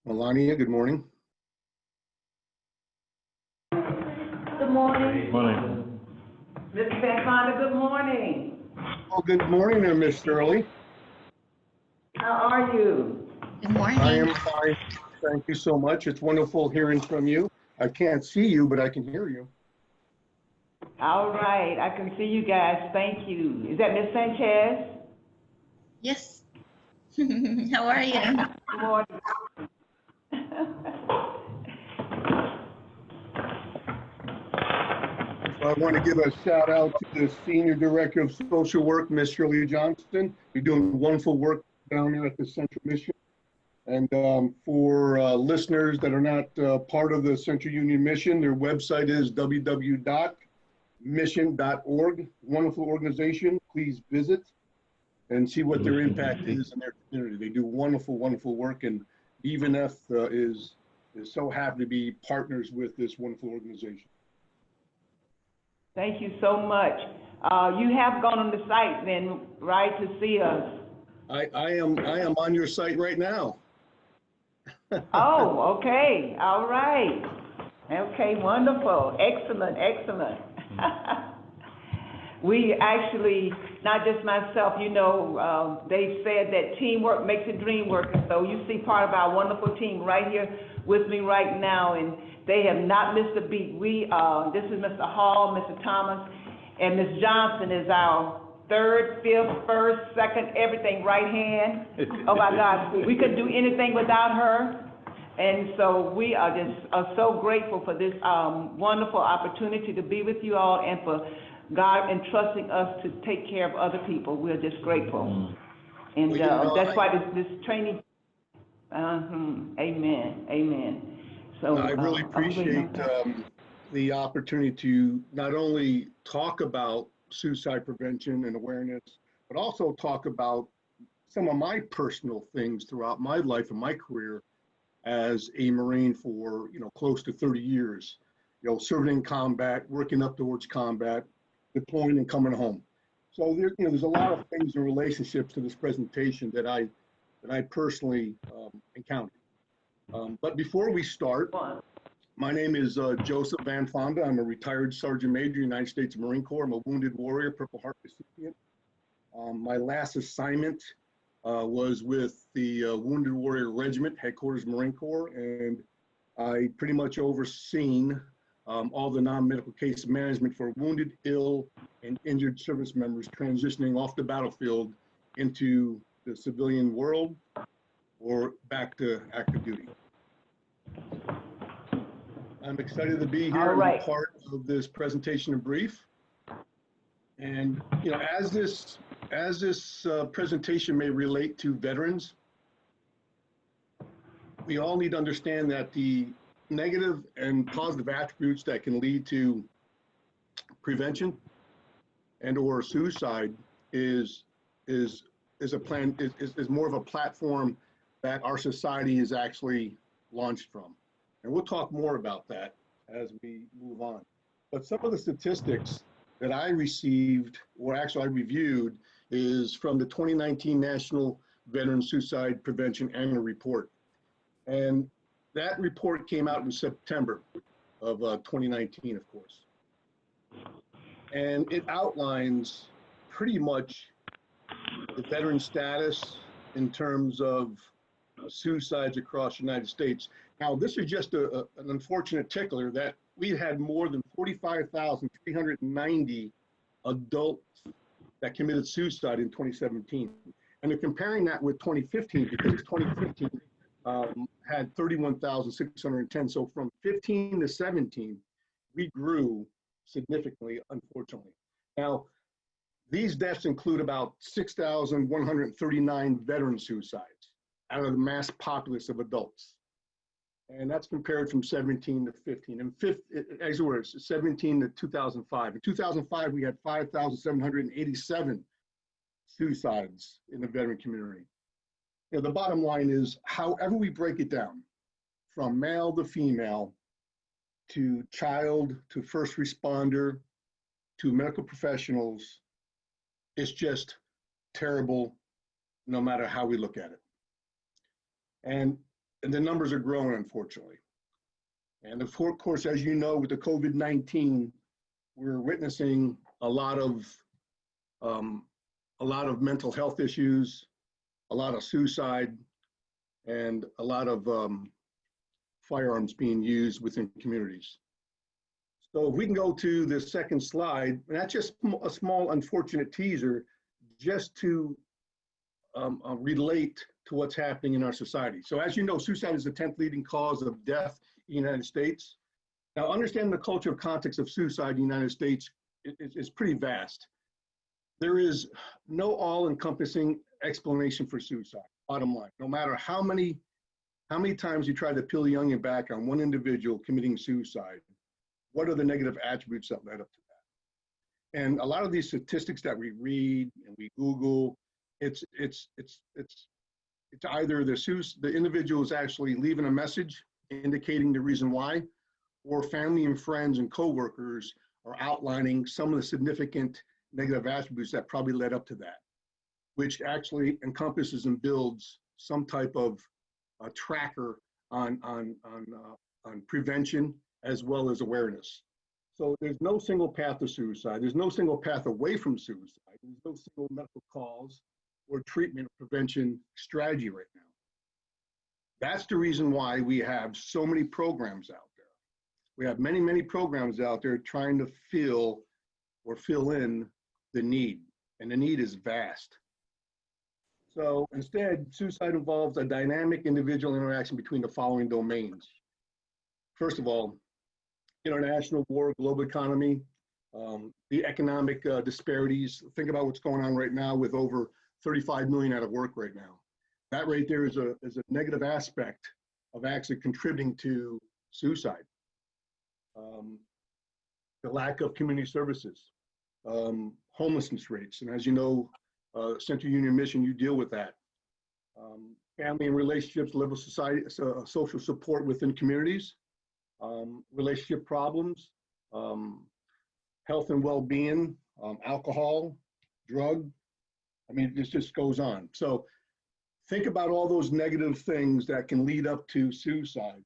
Melania, good morning. Good morning. Morning. Mr. VanFonda, good morning. Oh, good morning there, Miss Shirley. How are you? Good I morning. am fine. Thank you so much. It's wonderful hearing from you. I can't see you, but I can hear you. All right, I can see you guys. Thank you. Is that Miss Sanchez? Yes. How are you? Good morning. So I want to give a shout out to the Senior Director of Social Work, Miss Shirley Johnston. You're doing wonderful work down there at the Central Mission. And for listeners that are not part of the Central Union Mission, their website is www.mission.org. Wonderful organization. Please visit and see what their impact is in their community. They do wonderful, wonderful work, and DVNF is so happy to be partners with this wonderful organization. Thank you so much. You have gone on the site then, right, to see us? I am on your site right now. Oh, okay. All right. Okay, wonderful. Excellent, excellent. We actually, not just myself, they said that teamwork makes the dream work. And so you see part of our wonderful team right here with me right now, and they have not missed a beat. This is Mr. Hall, Mr. Thomas, and Ms. Johnson is our third, fifth, first, second, everything, right hand. Oh my God, we couldn't do anything without her. And so we are so grateful for this wonderful opportunity to be with you all and for God entrusting us to take care of other people. We're just grateful. And that's why this training, amen, amen. So I really appreciate the opportunity to not only talk about suicide prevention and awareness, but also talk about some of my personal things throughout my life and my career as a Marine for close to 30 years. Serving in combat, working up towards combat, deploying and coming home. So there's a lot of things in relationships to this presentation that I personally encountered. But before we start, my name is Joseph VanFonda. I'm a retired Sergeant Major, United States Marine Corps. I'm a wounded warrior, Purple Heart recipient. My last assignment was with the Wounded Warrior Regiment, Headquarters Marine Corps, and I pretty much overseen all the non-medical case management for wounded, ill, and injured service members transitioning off the battlefield into the civilian world or back to active duty. I'm excited to be here and be part of this presentation in brief. And as this presentation may relate to veterans, we all need to understand that the negative and positive attributes that can lead to prevention and or suicide is more of a platform that our society is actually launched from. And we'll talk more about that as we move on. But some of the statistics that I received, or actually I reviewed, is from the 2019 National Veteran Suicide Prevention Annual Report. And that report came out in September of 2019, of course. And it outlines pretty much the veteran status in terms of suicides across the United States. Now, this is just an unfortunate tickler that we had more than 45,390 adults that committed suicide in 2017. And they're comparing that with 2015 because 2015 had 31,610. So from 15 to 17, we grew significantly, unfortunately. Now, these deaths include about 6,139 veteran suicides out of the mass populace of adults. And that's compared from 17 to 15. And as it were, 17 to 2005. In 2005, we had 5,787 suicides in the veteran community. The bottom line is, however we break it down, from male to female, to child, to first responder, to medical professionals, it's just terrible no matter how we look at it. And and the numbers are growing, unfortunately. And of course, as you know, with the COVID-19, we're witnessing a lot of mental health issues, a lot of suicide, and a lot of firearms being used within communities. So if we can go to the second slide, and that's just a small unfortunate teaser just to relate to what's happening in our society. So as you know, suicide is the 10th leading cause of death in the United States. Now, understanding the cultural context of suicide in the United States is pretty vast. There is no all-encompassing explanation for suicide, bottom line. No matter how many times you try to peel the onion back on one individual committing suicide, what are the negative attributes that led up to that? And a lot of these statistics that we read and we Google, it's either the individual is actually leaving a message indicating the reason why, or family and friends and coworkers are outlining some of the significant negative attributes that probably led up to that, which actually encompasses and builds some type of tracker on prevention as well as awareness. So there's no single path to suicide. There's no single path away from suicide. There's no single medical cause or treatment or prevention strategy right now. That's the reason why we have so many programs out there. We have many, many programs out there trying to fill in the need, and the need is vast. So instead, suicide involves a dynamic individual interaction between the following domains. First of all, international war, global economy, the economic disparities. Think about what's going on right now with over 35 million out of work right now. That right there is a negative aspect of actually contributing to suicide. The lack of community services, homelessness rates, and as you know, Central Union Mission, you deal with that. Family and relationships, level society, social support within communities, relationship problems, health and well-being, alcohol, drug. I mean, this just goes on. So think about all those negative things that can lead up to suicide,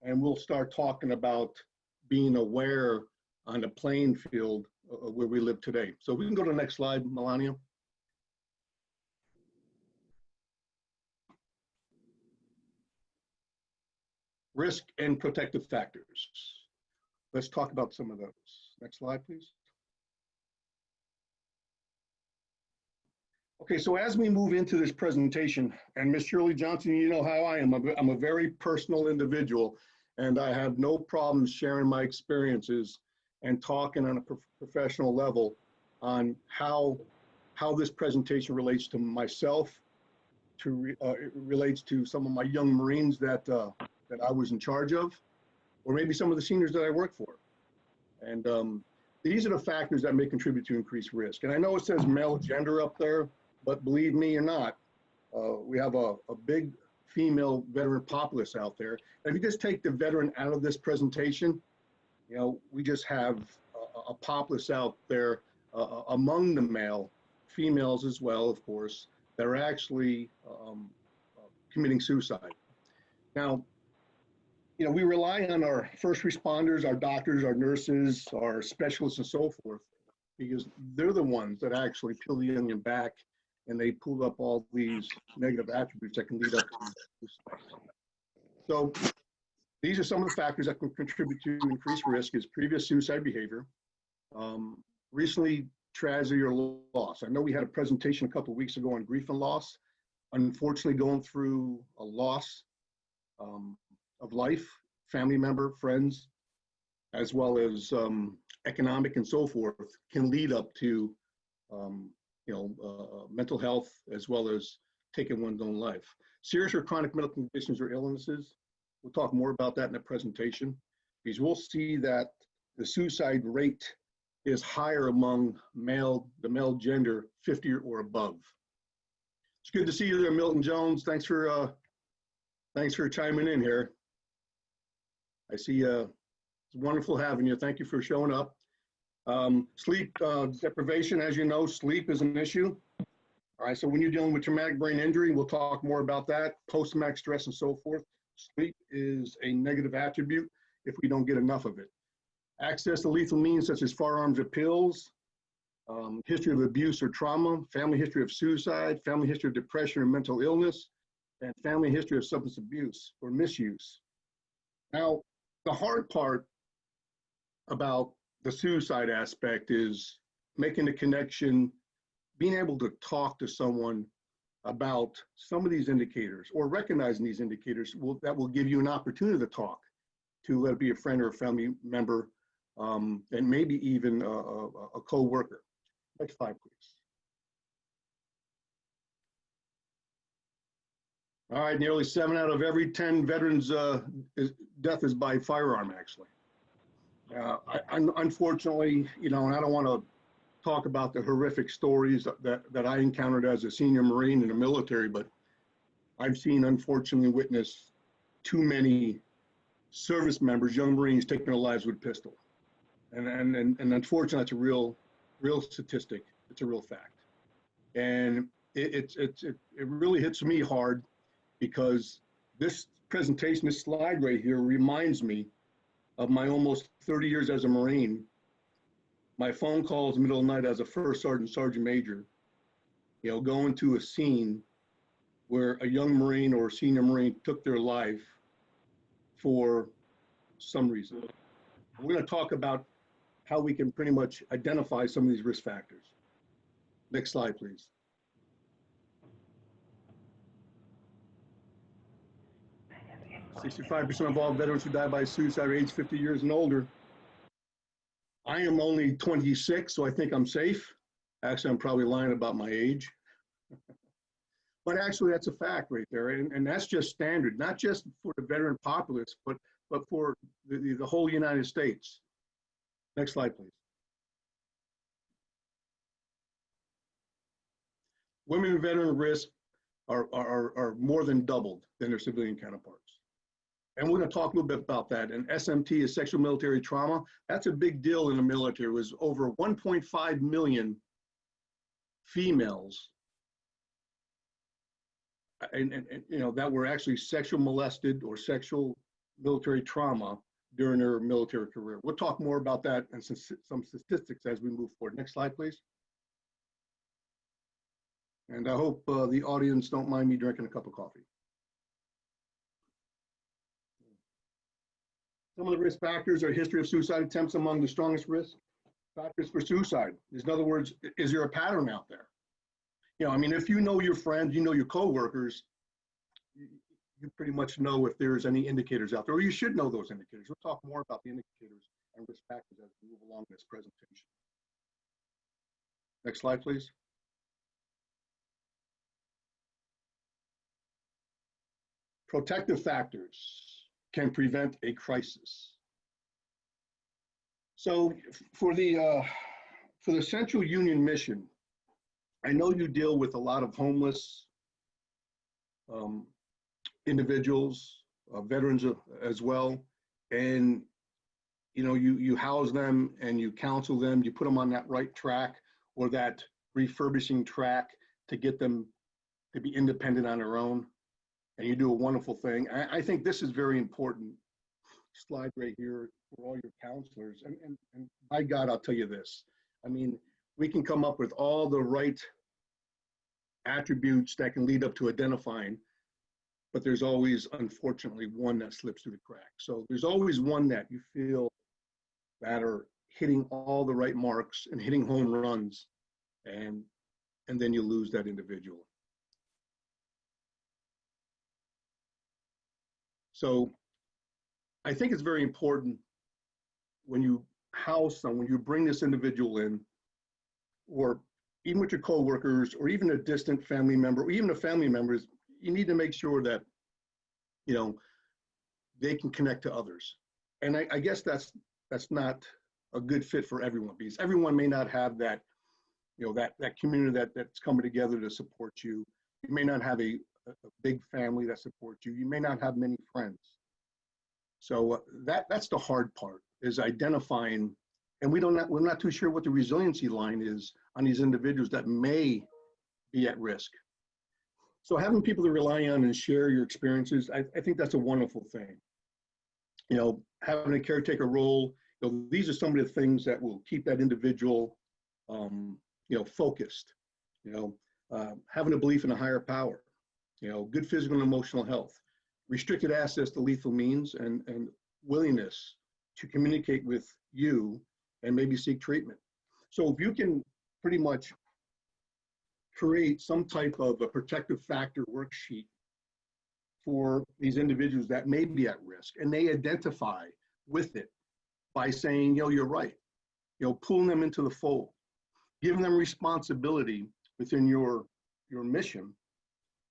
and we'll start talking about being aware on the playing field where we live today. So we can go to the next slide, Melania. Risk and protective factors. Let's talk about some of those. Next slide, please. Okay, so as we move into this presentation, and Ms. Shirley Johnson, you know how I am. I'm a very personal individual, and I have no problem sharing my experiences and talking on a professional level on how this presentation relates to myself, it relates to some of my young Marines that I was in charge of, or maybe some of the seniors that I work for. And these are the factors that may contribute to increased risk. And I know it says male gender up there, but believe me or not, we have a big female veteran populace out there. And if you just take the veteran out of this presentation, you know, we just have a populace out there among the females as well, of course, that are actually committing suicide. Now, you know, we rely on our first responders, our doctors, our nurses, our specialists, and so forth, because they're the ones that actually peel the onion back and they pull up all these negative attributes that can lead up to suicide. So these are some of the factors that can contribute to increased risk: is previous suicide behavior, recently tragedy or loss. I know we had a presentation a couple of weeks ago on grief and loss. Unfortunately, going through a loss of life, family member, friends, as well as economic and so forth, can lead up to mental health as well as taking one's own life. Serious or chronic medical conditions or illnesses, we'll talk more about that in the presentation, because we'll see that the suicide rate is higher among the male gender 50 or above. It's good to see you there, Milton Jones. Thanks for chiming in here. I see it's wonderful having you. Thank you for showing up. Sleep deprivation, as you know, sleep is an issue. All right, so when you're dealing with traumatic brain injury, we'll talk more about that, post-traumatic stress and so forth. Sleep is a negative attribute if we don't get enough of it. Access to lethal means such as firearms or pills, history of abuse or trauma, family history of suicide, family history of depression or mental illness, and family history of substance abuse or misuse. Now, the hard part about the suicide aspect is making the connection, being able to talk to someone about some of these indicators or recognizing these indicators that will give you an opportunity to talk to, let it be a friend or a family member, and maybe even a co-worker. Next slide, please. All right, nearly 7 out of every 10 veterans' death is by firearm, actually. Unfortunately, and I don't want to talk about the horrific stories that I encountered as a senior Marine in the military, but I've seen, unfortunately, witness too many service members, young Marines, taking their lives with a pistol. And unfortunately, it's a real statistic. It's a real fact. And it really hits me hard, because this presentation, this slide right here, reminds me of my almost 30 years as a Marine, my phone calls in the middle of the night as a first sergeant, sergeant major, going to a scene where a young Marine or a senior Marine took their life for some reason. We're going to talk about how we can pretty much identify some of these risk factors. Next slide, please. "65% of all veterans who die by suicide are age 50 years and older." I am only 26, so I think I'm safe. Actually, I'm probably lying about my age. But actually, that's a fact right there. And that's just standard, not just for the veteran populace, but for the whole United States. Next slide, please. Women in veteran risk are more than doubled than their civilian counterparts. And we're going to talk a little bit about that. And SMT is sexual military trauma. That's a big deal in the military. It was over 1.5 million females that were actually sexual molested or sexual military trauma during their military career. We'll talk more about that and some statistics as we move forward. Next slide, please. And I hope the audience don't mind me drinking a cup of coffee. Some of the risk factors are history of suicide attempts among the strongest risk factors for suicide. In other words, is there a pattern out there? If you know your friends, you know your coworkers, you pretty much know if there's any indicators out there, or you should know those indicators. We'll talk more about the indicators and risk factors as we move along this presentation. Next slide, please. Protective factors can prevent a crisis. So for the Central Union mission, I know you deal with a lot of homeless individuals, veterans as well, and you house them and you counsel them, you put them on that right track or that refurbishing track to get them to be independent on their own. And you do a wonderful thing. I think this is very important slide right here for all your counselors. And by God, I'll tell you this. We can come up with all the right attributes that can lead up to identifying, but there's always, unfortunately, one that slips through the cracks. So there's always one that you feel that are hitting all the right marks and hitting home runs, and then you lose that individual. So I think it's very important when you house someone, you bring this individual in, or even with your coworkers, or even a distant family member, or even the family members, you need to make sure that, they can connect to others. And I guess that's not a good fit for everyone, because everyone may not have that, that community that's coming together to support you. You may not have a big family that supports you. You may not have many friends. So that's the hard part, is identifying, and we're not too sure what the resiliency line is on these individuals that may be at risk. So having people to rely on and share your experiences, I think that's a wonderful thing. You know, having a caretaker role, you know, these are some of the things that will keep that individual, you know, focused. You know, having a belief in a higher power, you know, good physical and emotional health, restricted access to lethal means, and willingness to communicate with you and maybe seek treatment. So if you can pretty much create some type of a protective factor worksheet for these individuals that may be at risk, and they identify with it by saying, you know, you're right, you know, pulling them into the fold, giving them responsibility within your mission,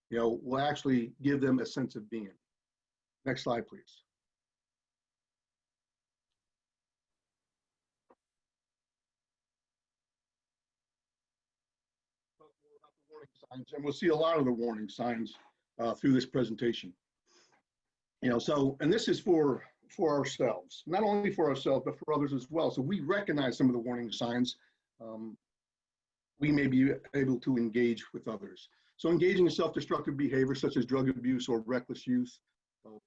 you know, will actually give them a sense of being. Next slide, please. Warning signs, and we'll see a lot of the warning signs through this presentation. You know, so, and this is for ourselves, not only for ourselves, but for others as well. So we recognize some of the warning signs. We may be able to engage with others. So engaging in self-destructive behavior such as drug abuse or reckless use of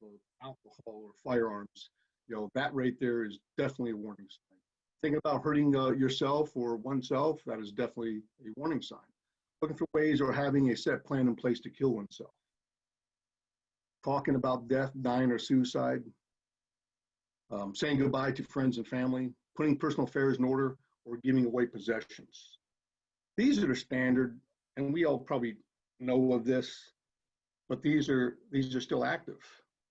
alcohol or firearms, you know, that right there is definitely a warning sign. Thinking about hurting yourself or oneself, that is definitely a warning sign. Looking for ways or having a set plan in place to kill oneself. Talking about death, dying, or suicide. Saying goodbye to friends and family. Putting personal affairs in order or giving away possessions. These are the standard, and we all probably know of this, but these are still active.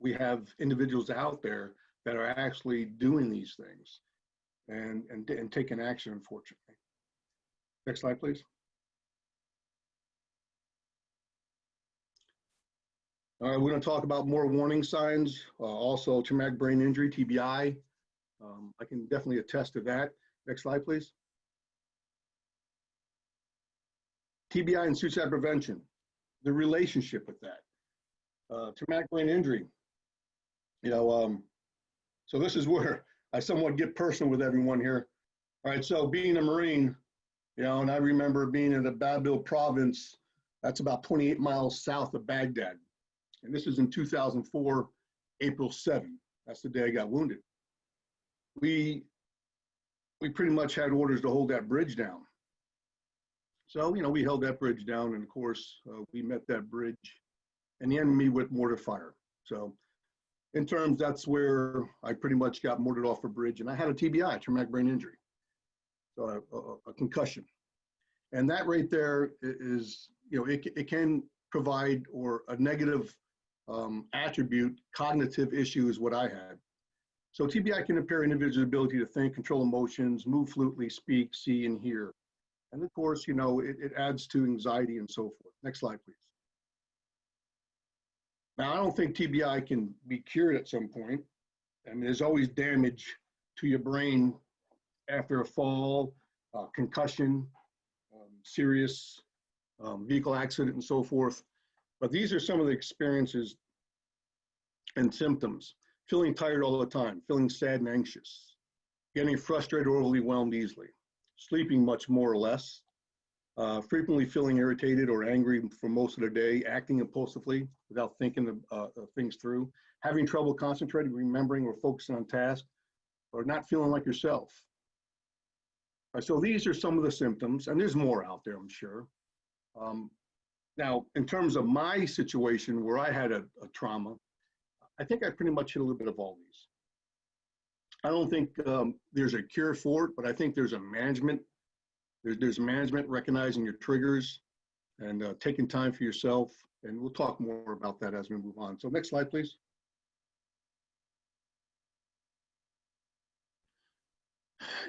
We have individuals out there that are actually doing these things and taking action, unfortunately. Next slide, please. All right, we're going to talk about more warning signs, also traumatic brain injury, TBI. I can definitely attest to that. Next slide, please. TBI and suicide prevention, the relationship with that. Traumatic brain injury, you know, so this is where I somewhat get personal with everyone here. All right, so being a Marine, you know, and I remember being in the Babil province, that's about 28 miles south of Baghdad. And this is in 2004, April 7. That's the day I got wounded. We pretty much had orders to hold that bridge down. So, you know, we held that bridge down, and of course, we met that bridge and the enemy with mortar fire. So in terms, that's where I pretty much got mortared off a bridge, and I had a TBI, traumatic brain injury, so a concussion. And that right there is, you know, it can provide or a negative attribute, cognitive issue is what I had. So TBI can impair individuals' ability to think, control emotions, move fluently, speak, see, and hear. And of course, you know, it adds to anxiety and so forth. Next slide, please. Now, I don't think TBI can be cured at some point. I mean, there's always damage to your brain after a fall, concussion, serious vehicle accident, and so forth. But these are some of the experiences and symptoms. Feeling tired all the time, feeling sad and anxious, getting frustrated or overwhelmed easily, sleeping much more or less, frequently feeling irritated or angry for most of the day, acting impulsively without thinking of things through, having trouble concentrating, remembering, or focusing on tasks, or not feeling like yourself. So these are some of the symptoms, and there's more out there, I'm sure. Now, in terms of my situation where I had a trauma, I think I pretty much hit a little bit of all these. I don't think there's a cure for it, but I think there's a management. There's management, recognizing your triggers and taking time for yourself. And we'll talk more about that as we move on. So next slide, please.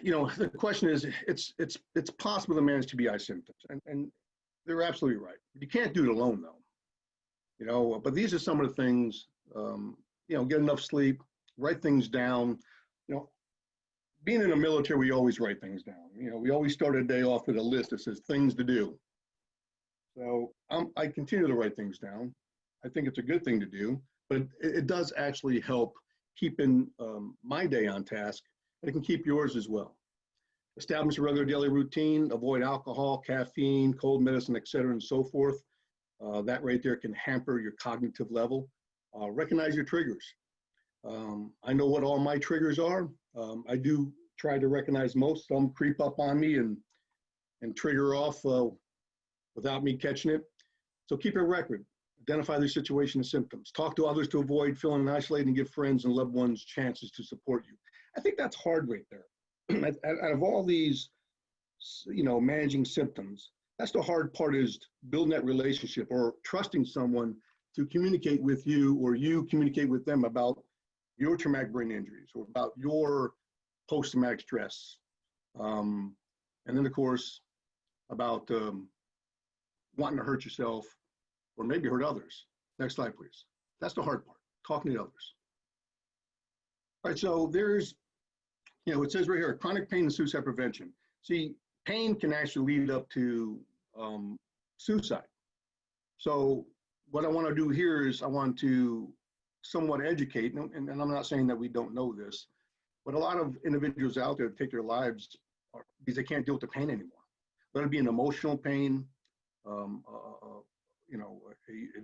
You know, the question is, it's possible to manage TBI symptoms, and they're absolutely right. You can't do it alone, though. You know, but these are some of the things. You know, get enough sleep, write things down. You know, being in the military, we always write things down. You know, we always start a day off with a list that says things to do. So I continue to write things down. I think it's a good thing to do, but it does actually help keeping my day on task. And it can keep yours as well. Establish a regular daily routine, avoid alcohol, caffeine, cold medicine, et cetera, and so forth. That right there can hamper your cognitive level. Recognize your triggers. I know what all my triggers are. I do try to recognize most. Some creep up on me and trigger off without me catching it. So keep a record. Identify their situation and symptoms. Talk to others to avoid feeling isolated and give friends and loved ones chances to support you. I think that's hard right there. Out of all these, managing symptoms, that's the hard part, is building that relationship or trusting someone to communicate with you, or you communicate with them about your traumatic brain injuries or about your post-traumatic stress. And then, of course, about wanting to hurt yourself or maybe hurt others. Next slide, please. That's the hard part, talking to others. All right, so there's, it says right here, chronic pain and suicide prevention. See, pain can actually lead up to suicide. So what I want to do here is I want to somewhat educate, and I'm not saying that we don't know this, but a lot of individuals out there take their lives because they can't deal with the pain anymore. Let it be an emotional pain, a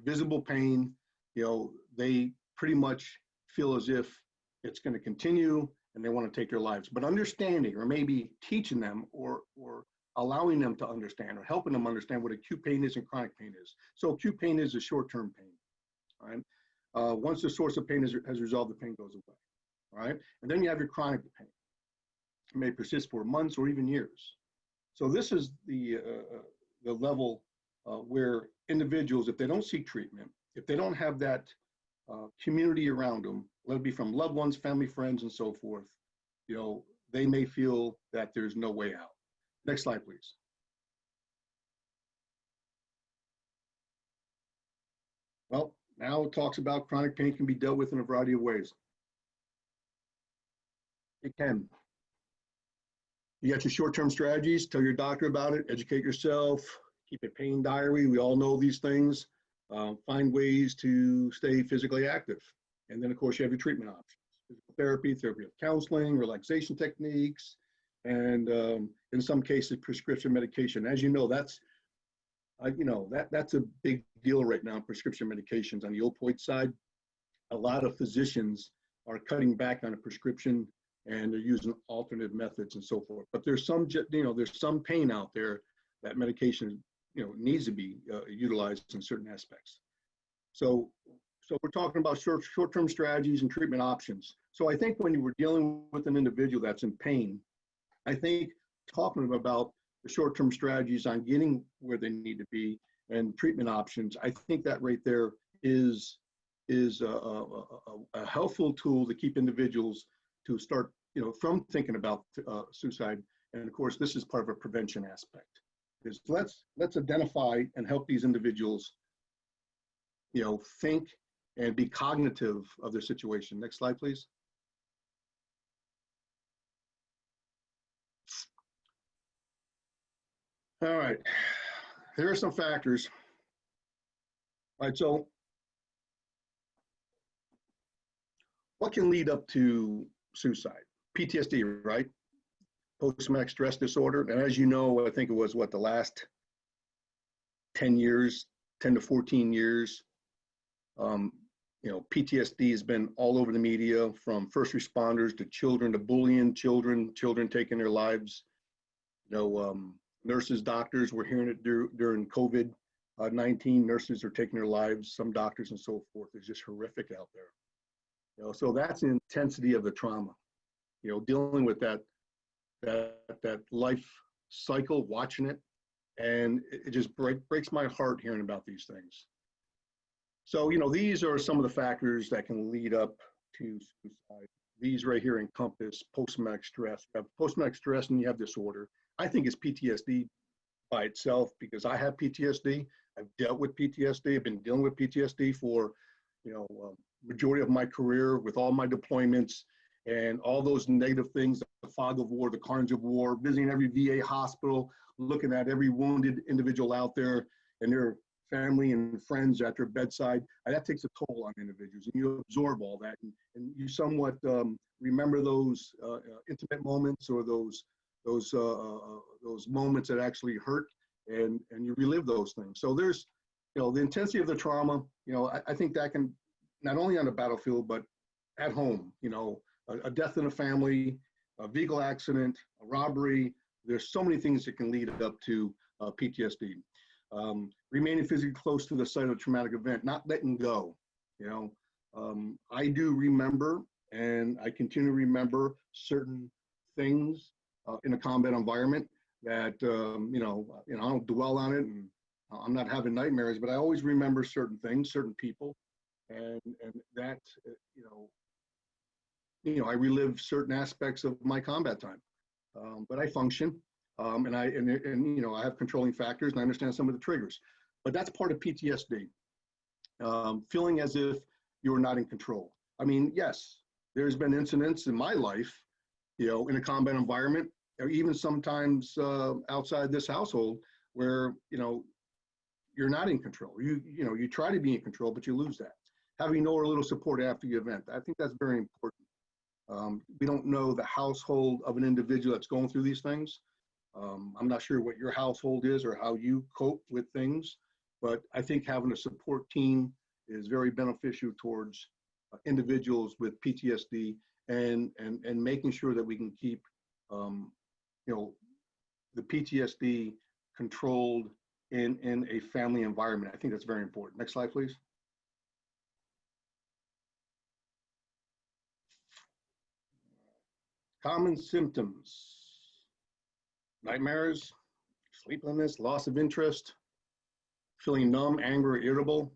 visible pain. They pretty much feel as if it's going to continue and they want to take their lives. But understanding, or maybe teaching them, or allowing them to understand, or helping them understand what acute pain is and chronic pain is. So acute pain is a short-term pain, all right? Once the source of pain has resolved, the pain goes away, all right? And then you have your chronic pain. It may persist for months or even years. So this is the level where individuals, if they don't seek treatment, if they don't have that community around them, let it be from loved ones, family, friends, and so forth, they may feel that there's no way out. Next slide, please. Well, now it talks about chronic pain can be dealt with in a variety of ways. It can. You got your short-term strategies, tell your doctor about it, educate yourself, keep a pain diary. We all know these things. Find ways to stay physically active. And then, of course, you have your treatment options. Physical therapy, counseling, relaxation techniques, and in some cases, prescription medication. As you know, that's a big deal right now, prescription medications. On the opioid side, a lot of physicians are cutting back on a prescription and they're using alternate methods and so forth. But there's some pain out there that medication, needs to be utilized in certain aspects. So we're talking about short-term strategies and treatment options. So I think when you were dealing with an individual that's in pain, I think talking about the short-term strategies on getting where they need to be and treatment options, I think that right there is a helpful tool to keep individuals to start, from thinking about suicide. And of course, this is part of a prevention aspect. Is let's identify and help these individuals, think and be cognitive of their situation. Next slide, please. All right, here are some factors. All right, so what can lead up to suicide? PTSD, right? Post-traumatic stress disorder. And as you know, I think it was the last 10 to 14 years, PTSD has been all over the media, from first responders to children, to bullying children taking their lives. Nurses, doctors, we're hearing it during COVID-19. Nurses are taking their lives, some doctors and so forth. It's just horrific out there. So that's the intensity of the trauma. Dealing with that life cycle, watching it, and it just breaks my heart hearing about these things. So, these are some of the factors that can lead up to suicide. These right here encompass post-traumatic stress. You have post-traumatic stress and you have disorder. I think it's PTSD by itself because I have PTSD. I've dealt with PTSD. I've been dealing with PTSD for, majority of my career, with all my deployments and all those negative things, the fog of war, the carnage of war, visiting every VA hospital, looking at every wounded individual out there and their family and friends at their bedside. That takes a toll on individuals, and you absorb all that, and you somewhat remember those intimate moments, or those moments that actually hurt, and you relive those things. So there's the intensity of the trauma, I think that can, not only on the battlefield, but at home, a death in a family, a vehicle accident, a robbery. There's so many things that can lead up to PTSD. Remaining physically close to the site of a traumatic event, not letting go. I do remember, and I continue to remember certain things in a combat environment that, I don't dwell on it, and I'm not having nightmares, but I always remember certain things, certain people, and that, I relive certain aspects of my combat time. But I function, and I have controlling factors, and I understand some of the triggers. But that's part of PTSD, feeling as if you're not in control. I mean, yes, there's been incidents in my life, in a combat environment, or even sometimes outside this household, where you're not in control. You try to be in control, but you lose that. Having no or little support after the event, I think that's very important. We don't know the household of an individual that's going through these things. I'm not sure what your household is or how you cope with things, but I think having a support team is very beneficial towards individuals with PTSD, and making sure that we can keep the PTSD controlled in a family environment. I think that's very important. Next slide, please. Common symptoms: nightmares, sleeplessness, loss of interest, feeling numb, angry, irritable.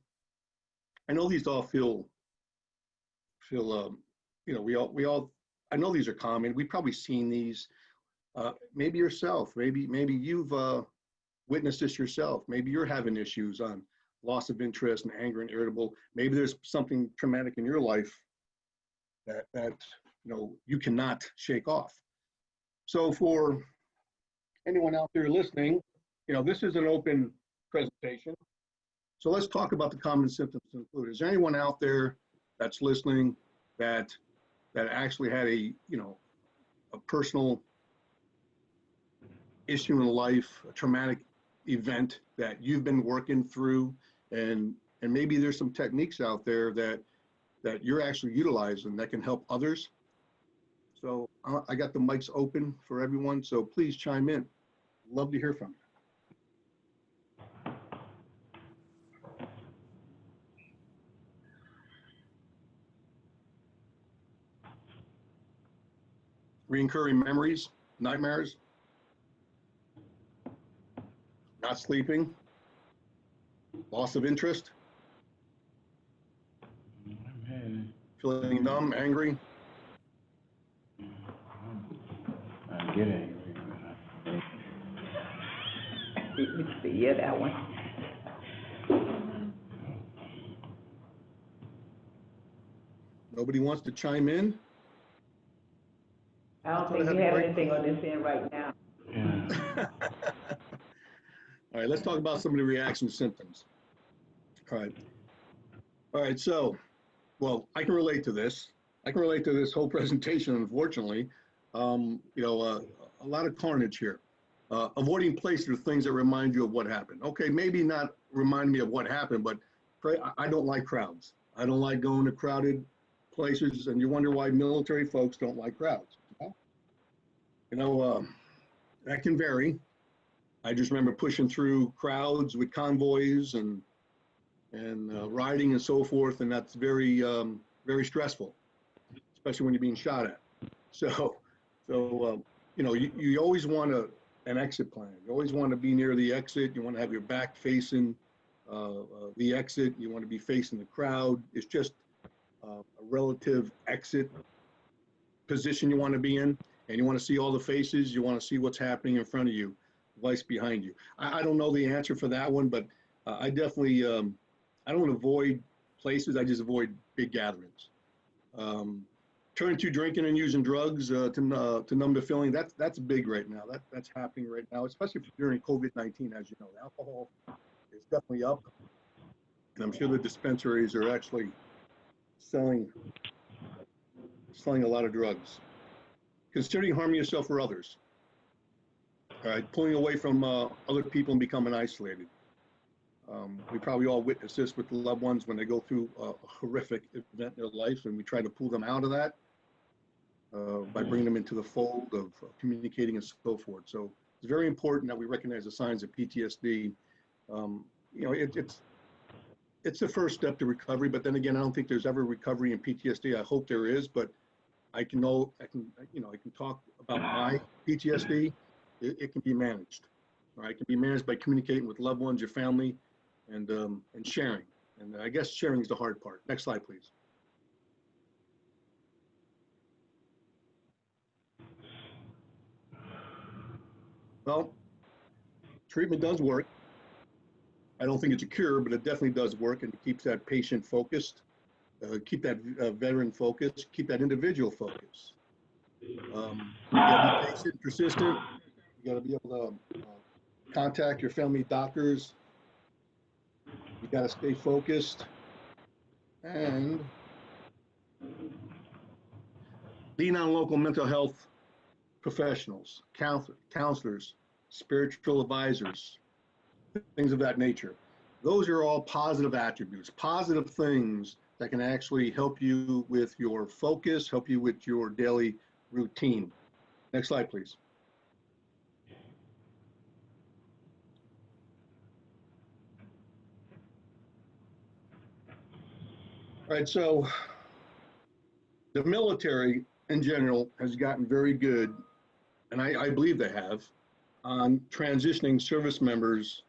I know these all feel, we all, I know these are common. We've probably seen these, maybe yourself, maybe you've witnessed this yourself. Maybe you're having issues on loss of interest and anger and irritable. Maybe there's something traumatic in your life that you cannot shake off. So for anyone out there listening, this is an open presentation. So let's talk about the common symptoms included. Is there anyone out there that's listening that actually had a personal issue in life, a traumatic event that you've been working through, and maybe there's some techniques out there that you're actually utilizing that can help others? So I got the mics open for everyone, so please chime in. Love to hear from you. Reoccurring memories, nightmares, not sleeping, loss of interest, feeling numb, angry. I get angry. Yeah, that one. Nobody wants to chime in? I don't think we have anything on this end right now. Yeah. All right, let's talk about some of the reaction symptoms. All right, so, well, I can relate to this. I can relate to this whole presentation, unfortunately. A lot of carnage here. Avoiding places or things that remind you of what happened. Okay, maybe not remind me of what happened, but I don't like crowds. I don't like going to crowded places, and you wonder why military folks don't like crowds. That can vary. I just remember pushing through crowds with convoys and riding and so forth, and that's very very stressful, especially when you're being shot at. So you always want an exit plan. You always want to be near the exit. You want to have your back facing the exit. You want to be facing the crowd. It's just a relative exit position you want to be in, and you want to see all the faces. You want to see what's happening in front of you, vice behind you. I don't know the answer for that one, but I definitely I don't avoid places. I just avoid big gatherings. Turning to drinking and using drugs to numb the feeling, that's big right now. That's happening right now, especially during COVID-19. As you know, alcohol is definitely up, and I'm sure the dispensaries are actually selling a lot of drugs. Considering harming yourself or others. All right, pulling away from other people and becoming isolated. We probably all witness this with loved ones when they go through a horrific event in their life, and we try to pull them out of that by bringing them into the fold of communicating and so forth. So it's very important that we recognize the signs of PTSD. It's the first step to recovery, but then again, I don't think there's ever recovery in PTSD. I hope there is, but I can talk about my PTSD. It can be managed. All right, it can be managed by communicating with loved ones, your family, and sharing. And I guess sharing is the hard part. Next slide, please. Well, treatment does work. I don't think it's a cure, but it definitely does work, and it keeps that patient focused, keep that veteran focused, keep that individual focused. You gotta be patient, persistent. You gotta be able to contact your family doctors. You gotta stay focused, and lean on local mental health professionals, counselors, spiritual advisors, things of that nature. Those are all positive attributes, positive things that can actually help you with your focus, help you with your daily routine. Next slide, please. All right, so the military in general has gotten very good, and I believe they have, on transitioning service members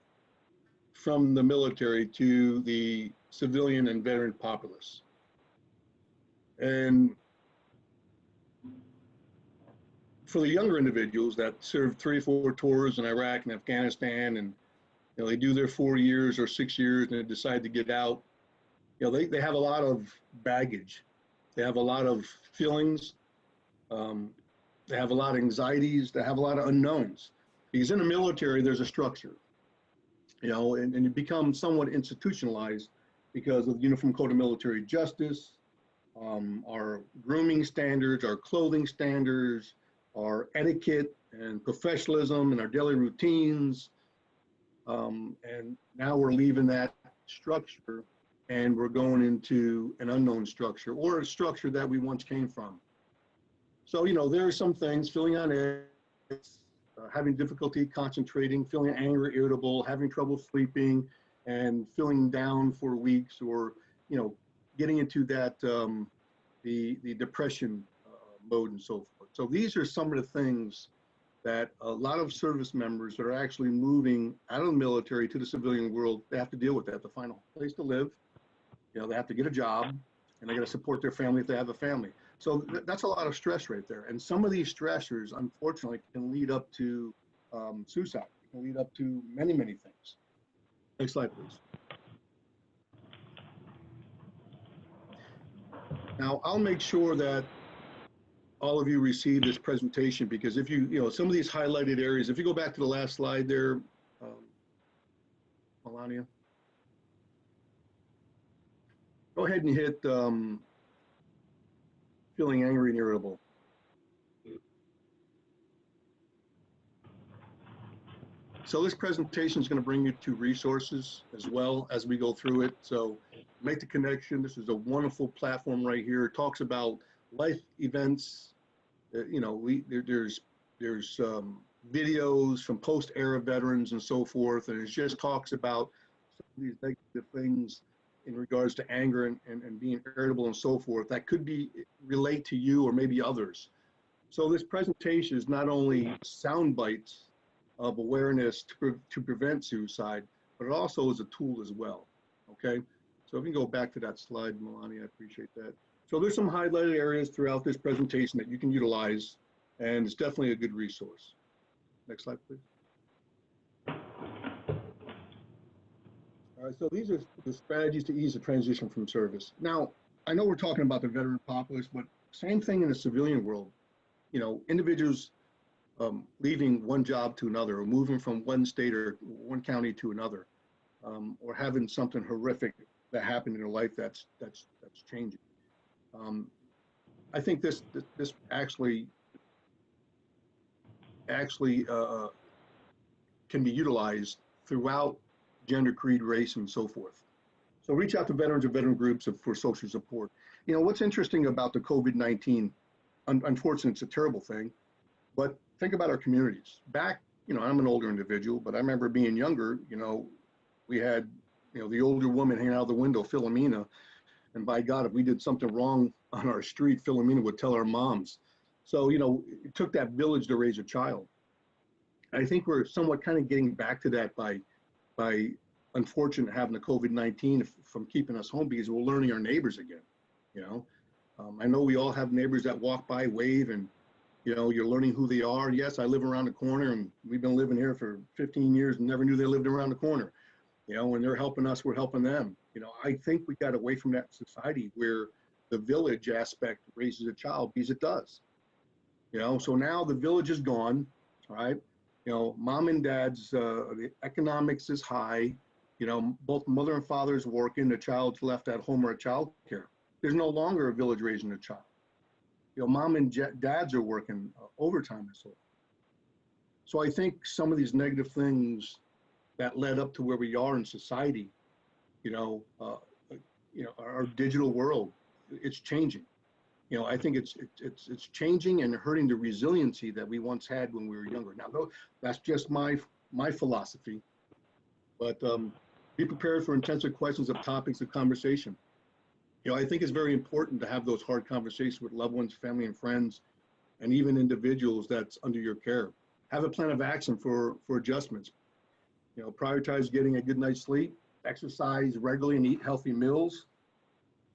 from the military to the civilian and veteran populace. And for the younger individuals that served 3 or 4 tours in Iraq and Afghanistan, and they do their 4 years or 6 years and they decide to get out, they have a lot of baggage. They have a lot of feelings. They have a lot of anxieties. They have a lot of unknowns. Because in the military, there's a structure, and you become somewhat institutionalized because of the Uniform Code of Military Justice, our grooming standards, our clothing standards, our etiquette and professionalism and our daily routines. And now we're leaving that structure and we're going into an unknown structure or a structure that we once came from. So, there are some things, feeling on edge, having difficulty concentrating, feeling angry, irritable, having trouble sleeping, and feeling down for weeks, or, getting into that, the depression mode and so forth. So these are some of the things that a lot of service members that are actually moving out of the military to the civilian world, they have to deal with that, to find a place to live. They have to get a job, and they got to support their family if they have a family. So that's a lot of stress right there. And some of these stressors, unfortunately, can lead up to suicide. It can lead up to many, many things. Next slide, please. Now, I'll make sure that all of you receive this presentation, because if some of these highlighted areas, if you go back to the last slide there, Melania, go ahead and hit feeling angry and irritable. So this presentation is going to bring you to resources as well as we go through it. So make the connection. This is a wonderful platform right here. It talks about life events. There's videos from post-era veterans and so forth, and it just talks about some of these negative things in regards to anger and being irritable and so forth that could relate to you or maybe others. So this presentation is not only sound bites of awareness to prevent suicide, but it also is a tool as well, okay? So if you can go back to that slide, Melania, I appreciate that. So there's some highlighted areas throughout this presentation that you can utilize, and it's definitely a good resource. Next slide, please. All right, so these are the strategies to ease the transition from service. Now, I know we're talking about the veteran populace, but same thing in the civilian world. Individuals leaving one job to another, or moving from one state or one county to another, or having something horrific that happened in their life that's changing. I think this actually can be utilized throughout gender, creed, race, and so forth. So reach out to veterans or veteran groups for social support. You know, what's interesting about the COVID-19, unfortunately, it's a terrible thing, but think about our communities. Back, you know, I'm an older individual, but I remember being younger, you know, we had, you know, the older woman hanging out the window, Philomena, and by God, if we did something wrong on our street, Philomena would tell our moms. So, you know, it took that village to raise a child. I think we're somewhat kind of getting back to that by unfortunate having the COVID-19 from keeping us home, because we're learning our neighbors again. You know, I know we all have neighbors that walk by, wave, and, you know, you're learning who they are. Yes, I live around the corner, and we've been living here for 15 years and never knew they lived around the corner. You know, when they're helping us, we're helping them. You know, I think we got away from that society where the village aspect raises a child, because it does. You know, so now the village is gone, right? You know, mom and dad's, the economics is high. You know, both mother and father is working, the child's left at home or at child care. There's no longer a village raising a child. You know, mom and dads are working overtime and so on. So I think some of these negative things that led up to where we are in society, you know, our digital world, it's changing. You know, I think it's changing and hurting the resiliency that we once had when we were younger. Now, that's just my philosophy, but be prepared for intensive questions of topics of conversation. You know, I think it's very important to have those hard conversations with loved ones, family and friends, and even individuals that's under your care. Have a plan of action for adjustments. You know, prioritize getting a good night's sleep, exercise regularly and eat healthy meals,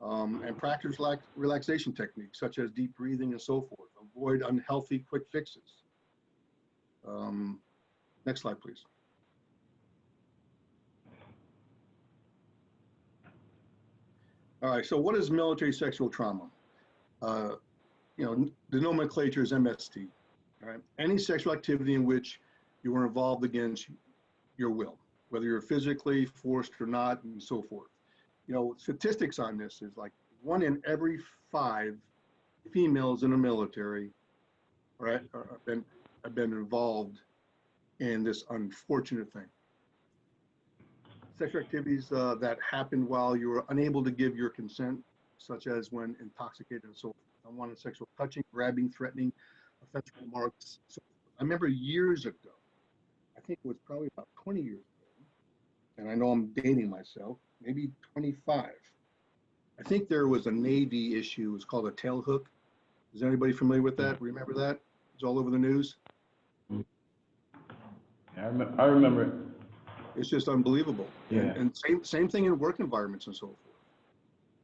and practice relaxation techniques such as deep breathing and so forth. Avoid unhealthy quick fixes. Next slide, please. All right, so what is military sexual trauma? You know, the nomenclature is MST. All right, any sexual activity in which you were involved against your will, whether you're physically forced or not, and so forth. You know, statistics on this is like 1 in every 5 females in the military, right, have been involved in this unfortunate thing. Sexual activities that happen while you were unable to give your consent, such as when intoxicated and so forth. Unwanted sexual touching, grabbing, threatening, offensive remarks. So I remember years ago, I think it was probably about 20 years ago, and I know I'm dating myself, maybe 25. I think there was a Navy issue, it was called a tail hook. Is anybody familiar with that? Remember that? It's all over the news. I remember it. It's just unbelievable. Yeah. And same thing in work environments and so forth.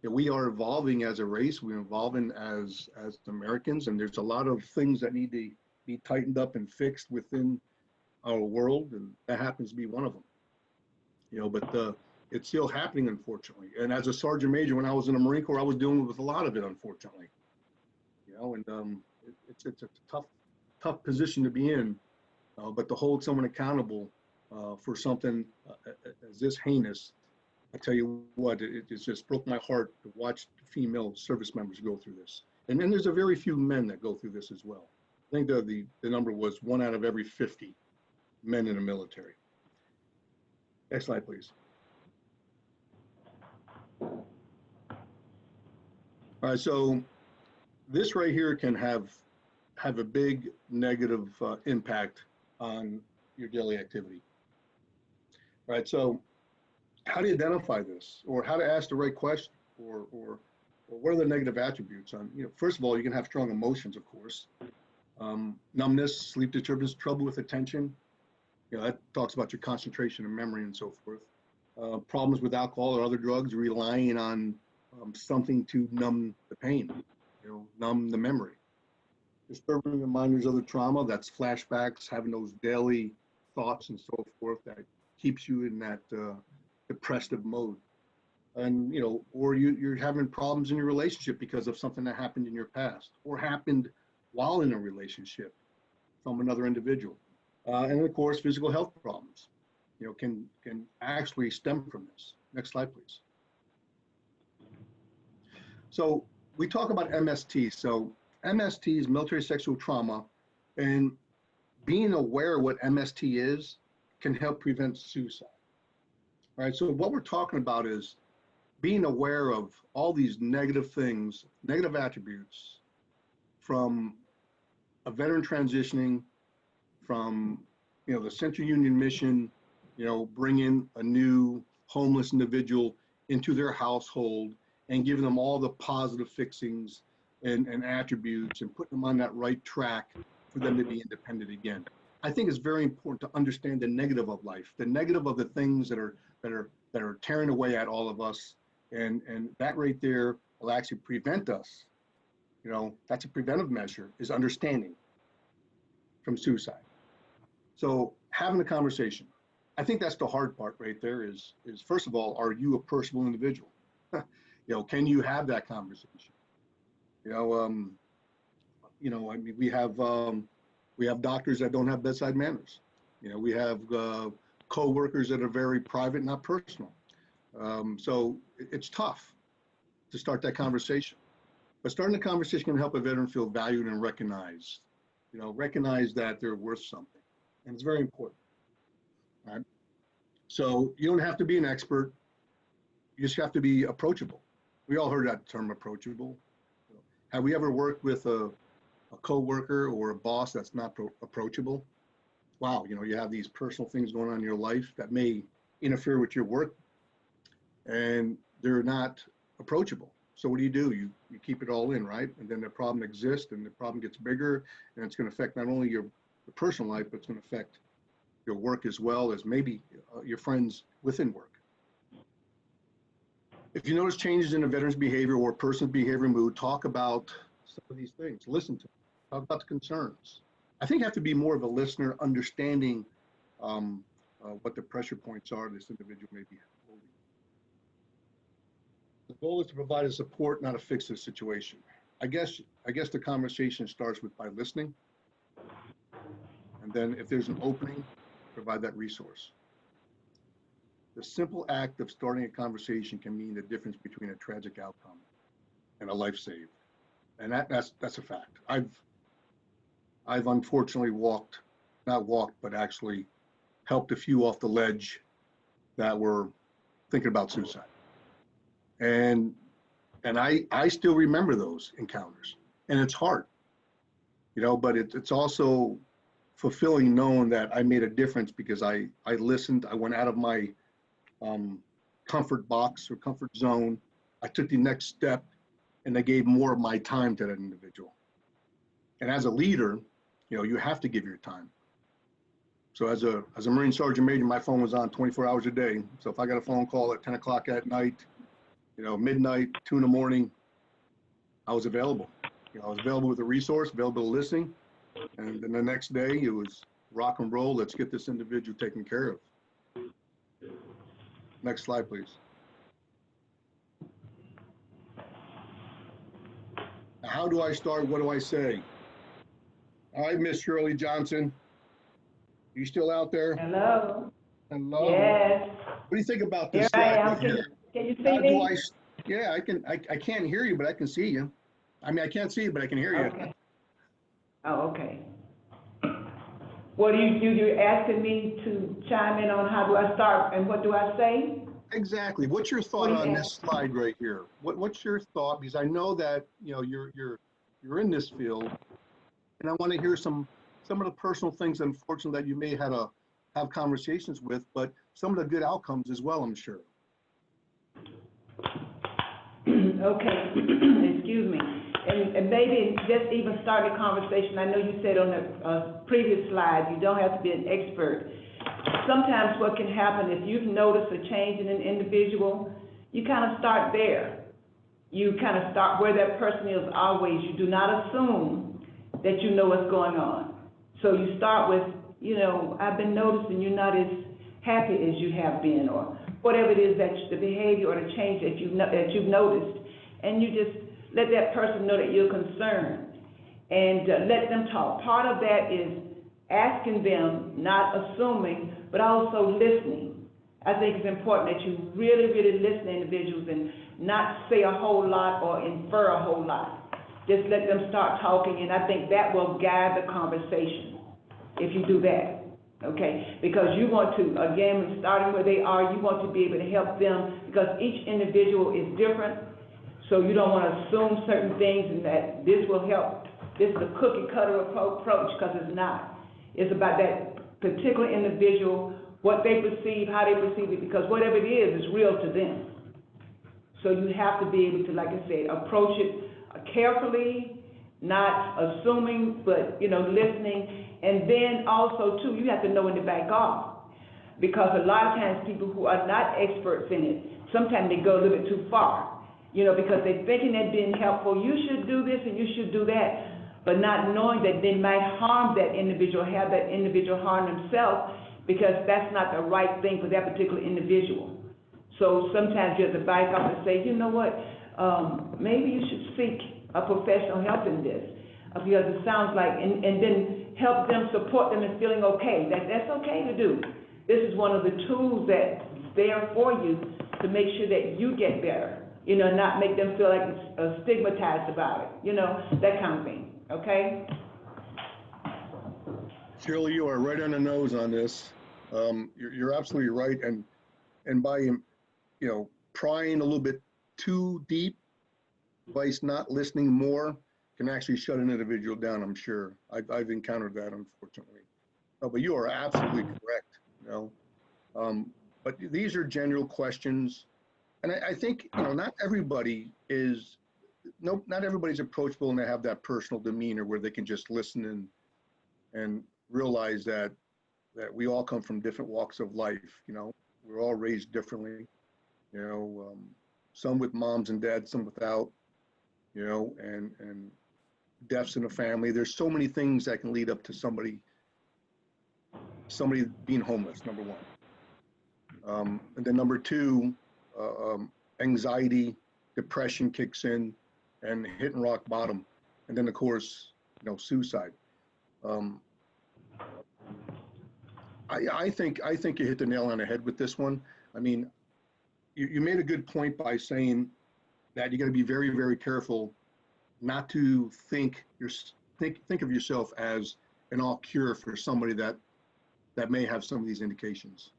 Yeah, we are evolving as a race, we're evolving as Americans, and there's a lot of things that need to be tightened up and fixed within our world, and that happens to be one of them. You know, but it's still happening, unfortunately. And as a sergeant major, when I was in the Marine Corps, I was dealing with a lot of it, unfortunately. You know, and it's a tough position to be in, but to hold someone accountable for something as this heinous, I tell you what, it just broke my heart to watch female service members go through this. And then there's a very few men that go through this as well. I think the number was 1 out of every 50 men in the military. Next slide, please. All right, so this right here can have a big negative impact on your daily activity. All right, so how do you identify this, or how to ask the right question, or what are the negative attributes? You know, first of all, you can have strong emotions, of course. Numbness, sleep disturbance, trouble with attention. You know, that talks about your concentration and memory and so forth. Problems with alcohol or other drugs, relying on something to numb the pain, you know, numb the memory. Disturbing reminders of the trauma, that's flashbacks, having those daily thoughts and so forth that keeps you in that depressive mode. And, you know, or you're having problems in your relationship because of something that happened in your past or happened while in a relationship from another individual. And of course, physical health problems, you know, can actually stem from this. Next slide, please. So we talk about MST. So MST is military sexual trauma, and being aware of what MST is can help prevent suicide. All right, so what we're talking about is being aware of all these negative things, negative attributes from a veteran transitioning from, the Central Union mission, bringing a new homeless individual into their household and giving them all the positive fixings and attributes and putting them on that right track for them to be independent again. I think it's very important to understand the negative of life, the negative of the things that are tearing away at all of us. And that right there will actually prevent us. That's a preventive measure, is understanding from suicide. So having a conversation, I think that's the hard part right there is first of all, are you a personal individual? Can you have that conversation? I mean, we have doctors that don't have bedside manners. We have co-workers that are very private, not personal. So it's tough to start that conversation. But starting the conversation can help a veteran feel valued and recognized. Recognize that they're worth something. And it's very important. All right? So you don't have to be an expert. You just have to be approachable. We all heard that term, approachable. Have we ever worked with a co-worker or a boss that's not approachable? Wow, you have these personal things going on in your life that may interfere with your work, and they're not approachable. So what do? You keep it all in, right? And then the problem exists, and the problem gets bigger, and it's going to affect not only your personal life, but it's going to affect your work as well as maybe your friends within work. If you notice changes in a veteran's behavior or a person's behavior and mood, talk about some of these things. Listen to them. Talk about the concerns. I think you have to be more of a listener, understanding what the pressure points are this individual may be holding. The goal is to provide a support, not to fix the situation. I guess the conversation starts by listening, and then if there's an opening, provide that resource. The simple act of starting a conversation can mean the difference between a tragic outcome and a life saved, and that's a fact. I've unfortunately but actually helped a few off the ledge that were thinking about suicide. And I still remember those encounters, and it's hard, but it's also fulfilling knowing that I made a difference because I listened, I went out of my comfort box or comfort zone. I took the next step, and I gave more of my time to that individual. And as a leader, you have to give your time. So as a Marine Sergeant Major, my phone was on 24 hours a day. So if I got a phone call at 10 o'clock at night, midnight, 2 in the morning, I was available. I was available with a resource, available to listening. And then the next day it was rock and roll. Let's get this individual taken care of. Next slide, please. Now, how do I start? What do I say? All right, Miss Shirley Johnson. Are you still out there? Hello. Hello. Yes. What do you think about this Here slide? I am. Right here? Can you see How do me? Yeah, I can't hear you, but I can see you. I mean, I can't see you, but I can hear you. Okay. Oh, okay. What you asking me to chime in on how do I start and what do I say? Exactly. What's your thought on this slide right here? What's your thought? Because I know that you're in this field, and I want to hear some of the personal things, unfortunately, that you may have conversations with, but some of the good outcomes as well, I'm sure. Okay. Excuse me. And maybe just even start a conversation. I know you said on the previous slide, you don't have to be an expert. Sometimes what can happen if you've noticed a change in an individual, you kind of start there. You kind of start where that person is always. You do not assume that you know what's going on. So you start with, I've been noticing you're not as happy as you have been, or whatever it is that the behavior or the change that you've noticed, and you just let that person know that you're concerned, and let them talk. Part of that is asking them, not assuming, but also listening. I think it's important that you really, really listen to individuals and not say a whole lot or infer a whole lot. Just let them start talking, and I think that will guide the conversation if you do that. okay? Because you want to, again, starting where they are, you want to be able to help them because each individual is different. So you don't want to assume certain things and that this will help. This is a cookie cutter approach because it's not. It's about that particular individual, what they perceive, how they perceive it, because whatever it is real to them. So you have to be able to, like I said, approach it carefully, not assuming, but, listening. And then also, too, you have to know when to back off. Because a lot of times people who are not experts in it, sometimes they go a little bit too far. Because they're thinking they're being helpful. You should do this and you should do that, but not knowing that they might harm that individual, have that individual harm themselves, because that's not the right thing for that particular individual. So sometimes you have to back up and say, you know what, maybe you should seek a professional help in this, because it sounds like, and then help them, support them in feeling okay. That's okay to do. This is one of the tools that's there for you to make sure that you get better. Not make them feel like stigmatized about it, that kind of thing, okay? Shirley, you are right on the nose on this. You're absolutely right. And by, prying a little bit too deep, by not listening more, can actually shut an individual down, I'm sure. I've encountered that, unfortunately. No, but you are absolutely correct, but these are general questions. And I think, not everybody's approachable and they have that personal demeanor where they can just listen and realize that we all come from different walks of life. We're all raised differently, some with moms and dads, some without, and deaths in the family. There's so many things that can lead up to somebody being homeless, number one. And then number two, anxiety, depression kicks in, and hitting rock bottom, and then of course, suicide. I think you hit the nail on the head with this one. I mean, you made a good point by saying that you got to be very, very careful not to think of yourself as an all cure for somebody that may have some of these indications.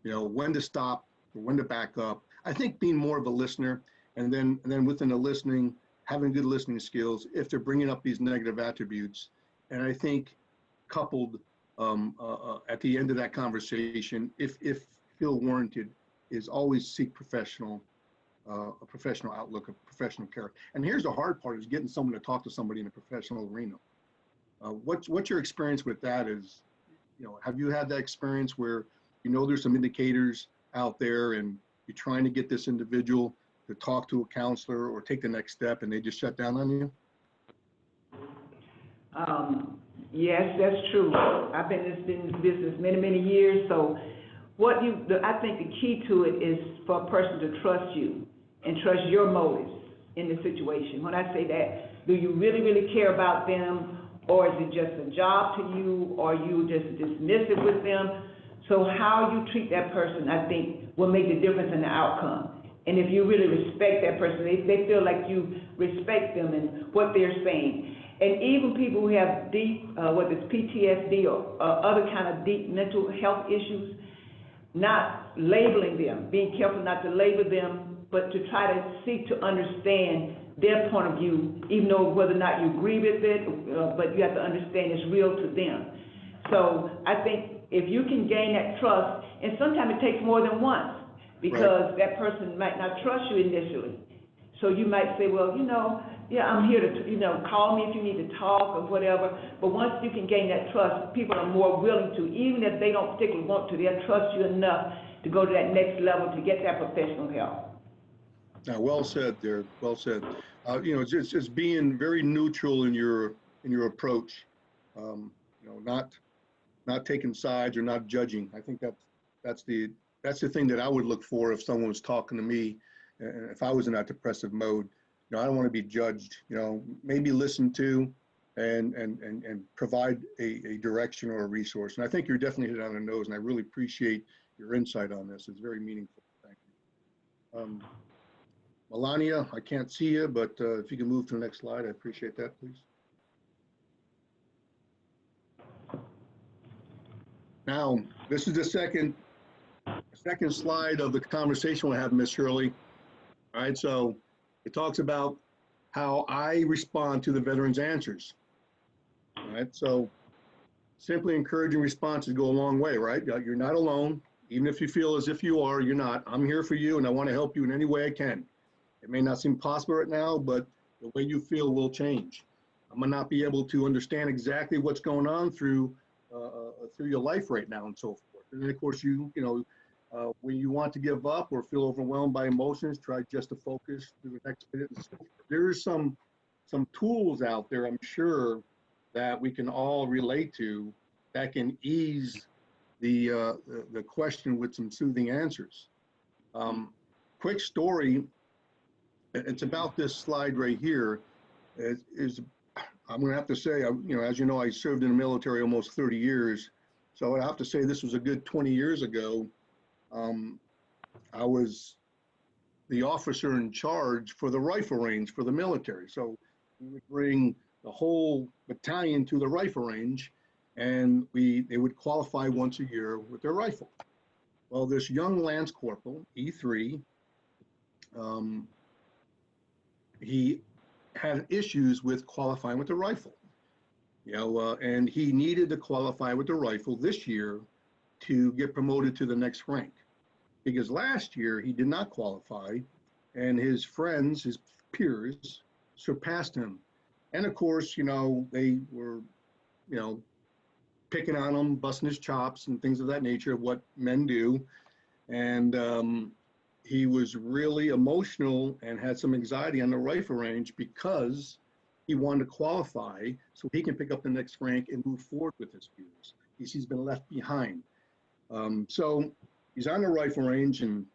When to stop, or when to back up. I think being more of a listener, and then within the listening, having good listening skills, if they're bringing up these negative attributes, and I think coupled at the end of that conversation, if feel warranted, is always seek a professional outlook, a professional care. And here's the hard part: is getting someone to talk to somebody in a professional arena. What's your experience with that? Is have you had that experience where there's some indicators out there and you're trying to get this individual to talk to a counselor or take the next step and they just shut down on you? Yes, that's true. I've been in this business many, many years. So I think the key to it is for a person to trust you and trust your motives in the situation. When I say that, do you really, really care about them, or is it just a job to you, or you just dismissive with them? So how you treat that person, I think, will make the difference in the outcome. And if you really respect that person, they feel like you respect them and what they're saying. And even people who have deep, whether it's PTSD or other kind of deep mental health issues, not labeling them, being careful not to label them, but to try to seek to understand their point of view, even though whether or not you agree with it, but you have to understand it's real to them. So I think if you can gain that trust, and sometimes it takes more than once, because right, that person might not trust you initially. So you might say, well, yeah, I'm here to, call me if you need to talk or whatever. But once you can gain that trust, people are more willing to, even if they don't particularly want to, they'll trust you enough to go to that next level to get that professional help. Now, well said there. Well said. Just being very neutral in your approach. Not taking sides or not judging. I think that's the thing that I would look for if someone was talking to me, if I was in that depressive mode. I don't want to be judged. Maybe listen to, and provide a direction or a resource. And I think you're definitely hit on the nose. And I really appreciate your insight on this. It's very meaningful. Thank you. Melania, I can't see you, but if you can move to the next slide, I appreciate that, please. Now, this is the second slide of the conversation we'll have, Ms. Shirley. All right, so it talks about how I respond to the veterans' answers. All right, so simply encouraging responses go a long way, right? You're not alone. Even if you feel as if you are, you're not. I'm here for you, and I want to help you in any way I can. It may not seem possible right now, but the way you feel will change. I might not be able to understand exactly what's going on through your life right now and so forth. And then, of course, when you want to give up or feel overwhelmed by emotions, try just to focus through the next minute. There's some tools out there, I'm sure, that we can all relate to that can ease the question with some soothing answers. Quick story. It's about this slide right here. I'm going to have to say, as you know, I served in the military almost 30 years. So I have to say this was a good 20 years ago. I was the officer in charge for the rifle range for the military. So we would bring the whole battalion to the rifle range, and they would qualify once a year with their rifle. Well, this young Lance Corporal, E3, he had issues with qualifying with the rifle, and he needed to qualify with the rifle this year to get promoted to the next rank, because last year he did not qualify, and his friends, his peers, surpassed him. And of course, they were, picking on him, busting his chops and things of that nature, what men do. And he was really emotional and had some anxiety on the rifle range because he wanted to qualify so he can pick up the next rank and move forward with his peers. He's been left behind. So he's on the rifle range, and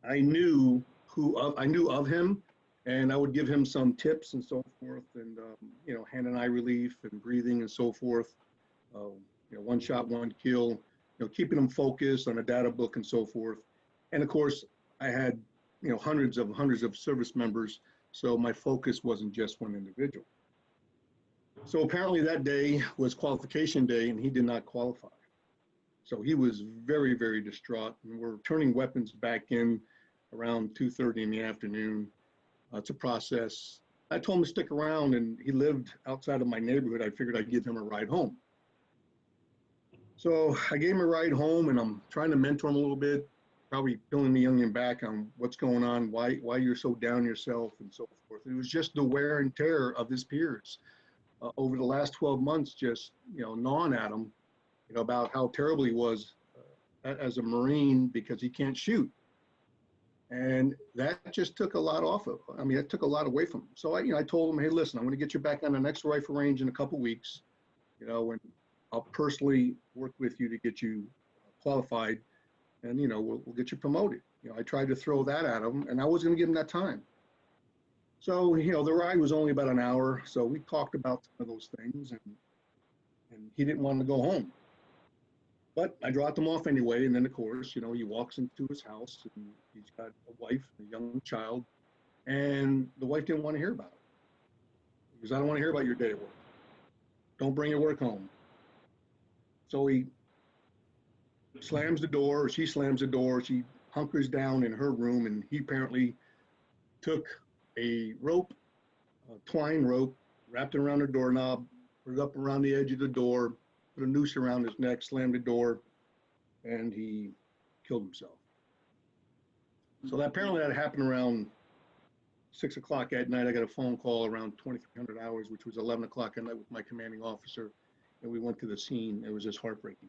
I knew of him, and I would give him some tips and so forth, and hand and eye relief and breathing and so forth. One shot, one kill. Keeping him focused on a data book and so forth. And of course, I had hundreds of service members, so my focus wasn't just one individual. So apparently that day was qualification day, and he did not qualify. So he was very, very distraught, and we're turning weapons back in around 2:30 in the afternoon. It's a process. I told him to stick around, and he lived outside of my neighborhood. I figured I'd give him a ride home. So I gave him a ride home, and I'm trying to mentor him a little bit, probably peeling the youngin back on what's going on, why you're so down yourself and so forth. It was just the wear and tear of his peers over the last 12 months, just gnawing at him, about how terrible he was as a Marine because he can't shoot. And that just took a lot off of, it took a lot away from him. So I told him, hey, listen, I'm going to get you back on the next rifle range in a couple weeks, and I'll personally work with you to get you qualified, and we'll get you promoted. I tried to throw that at him, and I was going to give him that time. So the ride was only about an hour, so we talked about some of those things, and he didn't want to go home. But I dropped him off anyway, and then of course, he walks into his house, and he's got a wife, a young child, and the wife didn't want to hear about it. Because I don't want to hear about your day at work. Don't bring your work home. So he slams the door, or she slams the door, she hunkers down in her room, and he apparently took a rope, a twine rope, wrapped it around the doorknob, put it up around the edge of the door, put a noose around his neck, slammed the door, and he killed himself. So apparently that happened around 6 o'clock at night. I got a phone call around 2300 hours, which was 11 o'clock at night, with my commanding officer, and we went to the scene. It was just heartbreaking.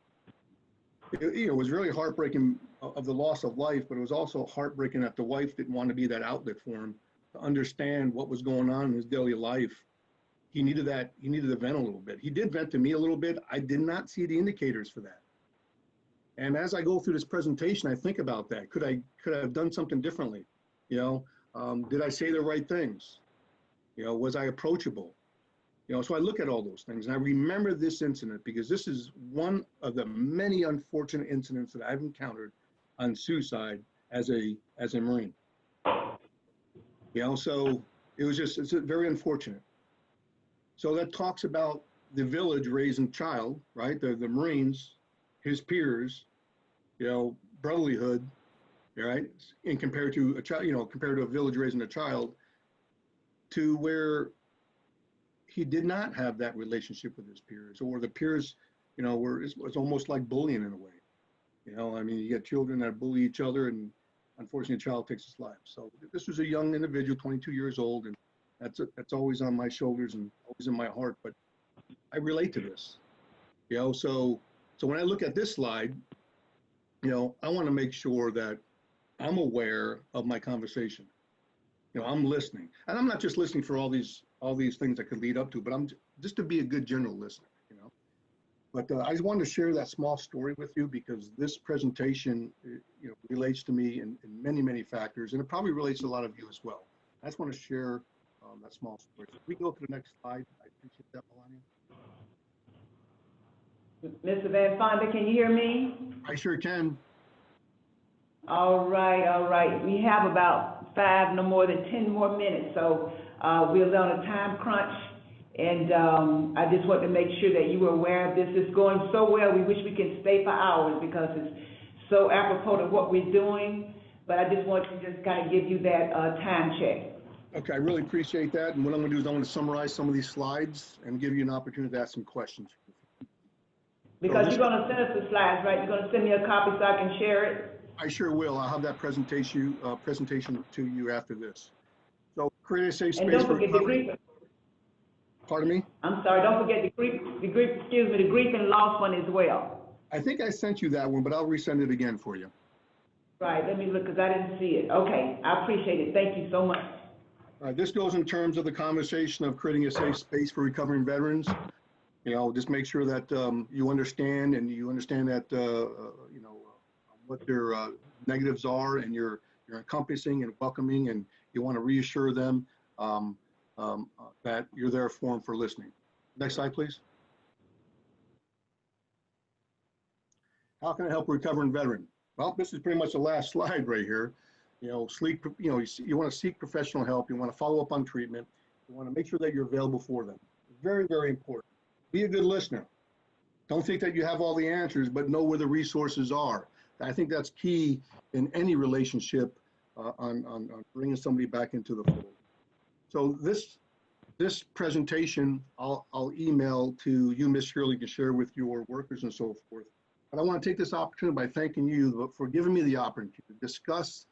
It was really heartbreaking of the loss of life, but it was also heartbreaking that the wife didn't want to be that outlet for him to understand what was going on in his daily life. He needed that. He needed to vent a little bit. He did vent to me a little bit. I did not see the indicators for that. And as I go through this presentation, I think about that. Could I have done something differently? Did I say the right things? Was I approachable? So I look at all those things, and I remember this incident because this is one of the many unfortunate incidents that I've encountered on suicide as a Marine. So it's very unfortunate. So that talks about the village raising child, right? The Marines, his peers, brotherlyhood, right? And compared to a child, compared to a village raising a child, to where he did not have that relationship with his peers, or the peers, it's almost like bullying in a way. I mean, you get children that bully each other, and unfortunately, a child takes his life. So this was a young individual, 22 years old, and that's always on my shoulders and always in my heart. But I relate to this, So when I look at this slide, I want to make sure that I'm aware of my conversation. I'm listening, and I'm not just listening for all these things that could lead up to, but I'm just to be a good general listener. But I just wanted to share that small story with you because this presentation, relates to me in many, many factors, and it probably relates to a lot of you as well. I just want to share that small story. So if we go to the next slide, I appreciate that, Melania. Mr. VanFonda, can you hear me? I sure can. All right. We have about 5, no more than 10 more minutes, so we're on a time crunch. And I just want to make sure that you were aware of this. It's going so well. We wish we could stay for hours because it's so apropos to what we're doing. But I just want to just kind of give you that time check. Okay, I really appreciate that. And what I'm going to do is I'm going to summarize some of these slides and give you an opportunity to ask some questions. Because you're going to send us the slides, right? You're going to send me a copy so I can share it? I sure will. I'll have that presentation to you after this. So create a safe space. And don't forget the grief. Pardon me? I'm sorry, don't forget the grief, the grief and loss one as well. I think I sent you that one, but I'll resend it again for you. Right, let me look, because I didn't see it. Okay, I appreciate it. Thank you so much. All right, this goes in terms of the conversation of creating a safe space for recovering veterans. Just make sure that you understand that, what their negatives are, and you're encompassing and welcoming, and you want to reassure them that you're there for them for listening. Next slide, please. How can I help a recovering veteran? Well, this is pretty much the last slide right here. You want to seek professional help. You want to follow up on treatment. You want to make sure that you're available for them. Very, very important. Be a good listener. Don't think that you have all the answers, but know where the resources are. I think that's key in any relationship on bringing somebody back into the fold. So this presentation, I'll email to you, Ms. Shirley, to share with your workers and so forth. But I want to take this opportunity by thanking you for giving me the opportunity to discuss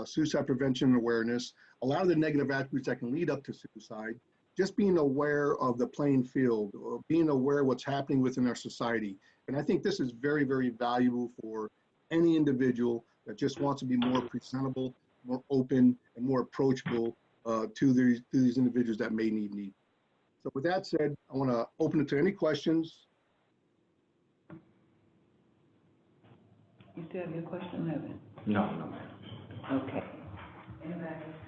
suicide prevention and awareness, a lot of the negative attributes that can lead up to suicide, just being aware of the playing field, or being aware of what's happening within our society. And I think this is very, very valuable for any individual that just wants to be more presentable, more open, and more approachable to these individuals that may need. So with that said, I want to open it to any questions. You still have your question, Evan? No, ma'am. Okay.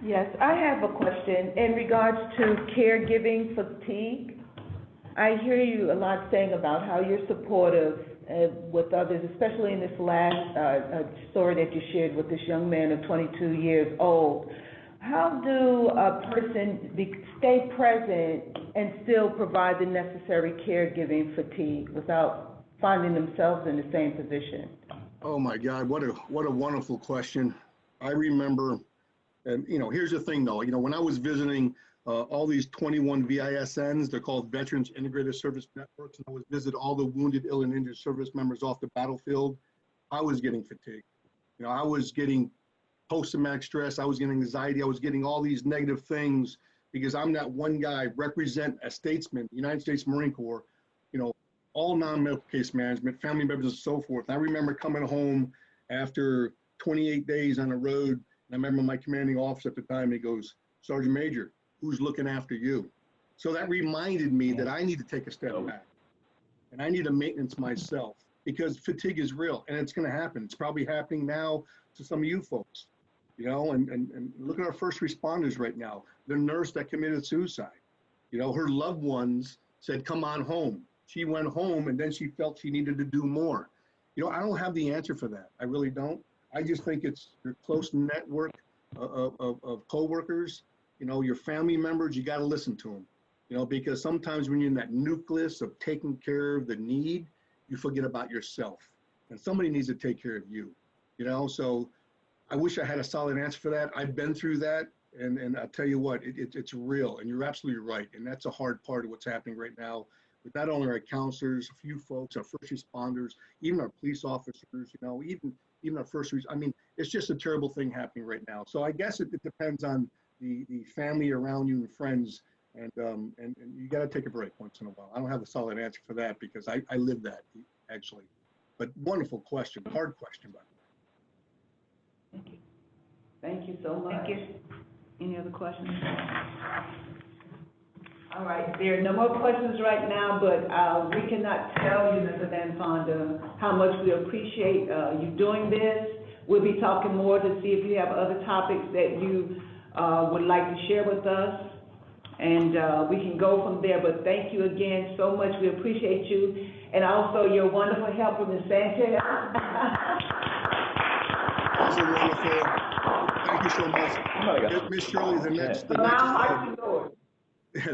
Yes, I have a question in regards to caregiving fatigue. I hear you a lot saying about how you're supportive with others, especially in this last story that you shared with this young man of 22 years old. How do a person stay present and still provide the necessary caregiving fatigue without finding themselves in the same position? Oh my God, what a wonderful question. I remember, and here's the thing though, when I was visiting all these 21 VISNs, they're called Veterans Integrated Service Networks, and I was visit all the wounded, ill, and injured service members off the battlefield, I was getting fatigued. I was getting post-traumatic stress, I was getting anxiety, I was getting all these negative things because I'm that one guy, represent a statesman, United States Marine Corps, all non-medical case management, family members and so forth. And I remember coming home after 28 days on the road, and I remember my commanding officer at the time, he goes, "Sergeant Major, who's looking after you?" So that reminded me that I need to take a step back and I need to maintenance myself because fatigue is real and it's going to happen. It's probably happening now to some of you folks, and look at our first responders right now. The nurse that committed suicide, her loved ones said, "Come on home." She went home and then she felt she needed to do more. I don't have the answer for that. I really don't. I just think it's your close network of coworkers, your family members, you got to listen to them. You know, because sometimes when you're in that nucleus of taking care of the need, you forget about yourself, and somebody needs to take care of you, you know? So I wish I had a solid answer for that. I've been through that, and I'll tell you what, it's real, and you're absolutely right. And that's a hard part of what's happening right now with not only our counselors, a few folks, our first responders, even our police officers, you know, even our I mean, it's just a terrible thing happening right now. So I guess it depends on the family around you and friends, and you got to take a break once in a while. I don't have a solid answer for that because I live that actually. But wonderful question, hard question, by the way. Thank you. Thank you so much. Thank you. Any other questions? All right, there are no more questions right now, but we cannot tell you, Mr. VanFonda, how much we appreciate you doing this. We'll be talking more to see if you have other topics that you would like to share with us, and we can go from there. But thank you again so much. We appreciate you, and also your wonderful help with Ms. Sanchez. Also wonderful. Thank you so much. Miss Shirley,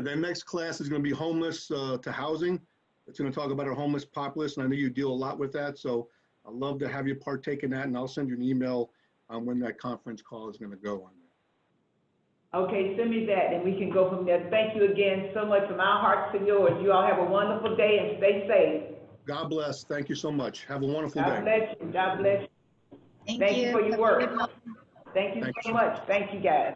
the next class is going to be homeless to housing. It's going to talk about our homeless populace, and I know you deal a lot with that, so I'd love to have you partake in that, and I'll send you an email on when that conference call is going to go on that. Okay, send me that, and we can go from there. Thank you again so much from our hearts to yours. You all have a wonderful day and stay safe. God bless. Thank you so much. Have a wonderful day. God bless you. God bless you. Thank you for your work. Thank you so much. Thank you, guys.